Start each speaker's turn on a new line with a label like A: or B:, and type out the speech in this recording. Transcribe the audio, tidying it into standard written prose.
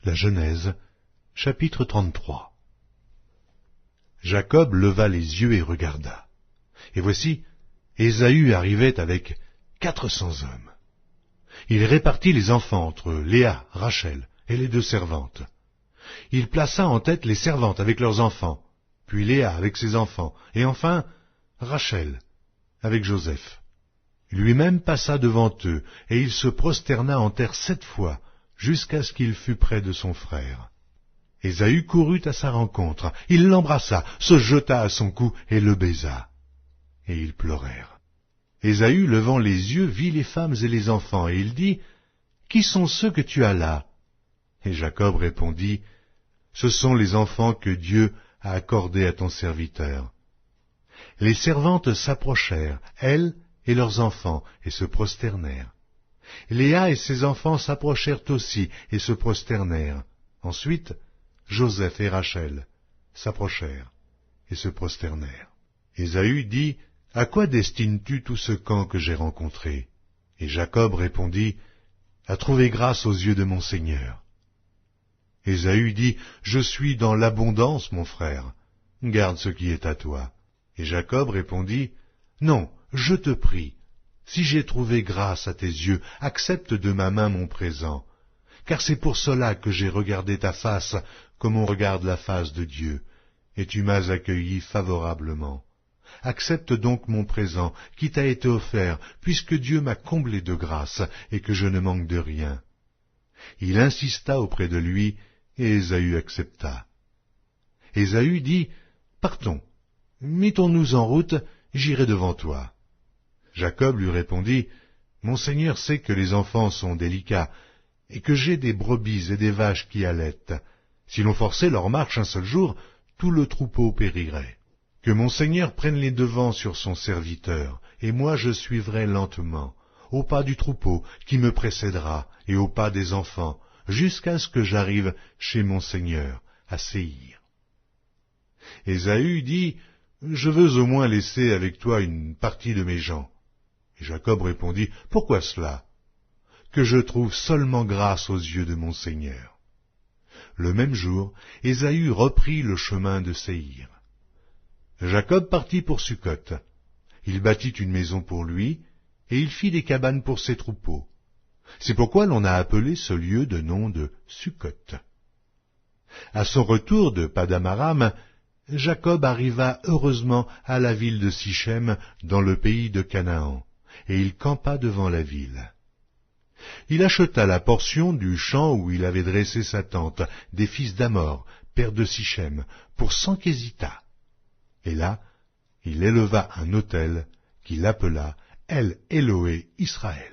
A: La Genèse, chapitre 33. Jacob leva les yeux et regarda. Et voici, Ésaü arrivait avec 400 hommes. Il répartit les enfants entre Léa, Rachel et les 2 servantes. Il plaça en tête les servantes avec leurs enfants, puis Léa avec ses enfants, et enfin Rachel avec Joseph. Lui-même passa devant eux, et il se prosterna en terre 7 fois, jusqu'à ce qu'il fût près de son frère. Ésaü courut à sa rencontre, il l'embrassa, se jeta à son cou et le baisa. Et ils pleurèrent. Ésaü, levant les yeux, vit les femmes et les enfants, et il dit, « Qui sont ceux que tu as là ?» Et Jacob répondit, « Ce sont les enfants que Dieu a accordés à ton serviteur. » Les servantes s'approchèrent, elles et leurs enfants, et se prosternèrent. Léa et ses enfants s'approchèrent aussi et se prosternèrent. Ensuite, Joseph et Rachel s'approchèrent et se prosternèrent. Ésaü dit, « À quoi destines-tu tout ce camp que j'ai rencontré ?» Et Jacob répondit, « À trouver grâce aux yeux de mon Seigneur. » Ésaü dit, « Je suis dans l'abondance, mon frère. Garde ce qui est à toi. » Et Jacob répondit, « Non, je te prie, si j'ai trouvé grâce à tes yeux, accepte de ma main mon présent, car c'est pour cela que j'ai regardé ta face comme on regarde la face de Dieu, et tu m'as accueilli favorablement. Accepte donc mon présent qui t'a été offert, puisque Dieu m'a comblé de grâce et que je ne manque de rien. » Il insista auprès de lui, et Ésaü accepta. Ésaü dit, « Partons, mettons-nous en route, j'irai devant toi. » Jacob lui répondit, « Mon Seigneur sait que les enfants sont délicats, et que j'ai des brebis et des vaches qui allaitent. Si l'on forçait leur marche un seul jour, tout le troupeau périrait. Que mon Seigneur prenne les devants sur son serviteur, et moi je suivrai lentement, au pas du troupeau qui me précédera, et au pas des enfants, jusqu'à ce que j'arrive chez mon Seigneur, à Séhir. » Ésaü dit, « Je veux au moins laisser avec toi une partie de mes gens. » Et Jacob répondit, « Pourquoi cela ? Que je trouve seulement grâce aux yeux de mon Seigneur. » Le même jour, Ésaü reprit le chemin de Séhir. Jacob partit pour Succoth. Il bâtit une maison pour lui, et il fit des cabanes pour ses troupeaux. C'est pourquoi l'on a appelé ce lieu de nom de Succoth. À son retour de Padan-Aram, Jacob arriva heureusement à la ville de Sichem, dans le pays de Canaan, et il campa devant la ville. Il acheta la portion du champ où il avait dressé sa tente, des fils d'Amor, père de Sichem, pour 100 késitas. Et là, il éleva un autel qu'il appela El Éloé Israël.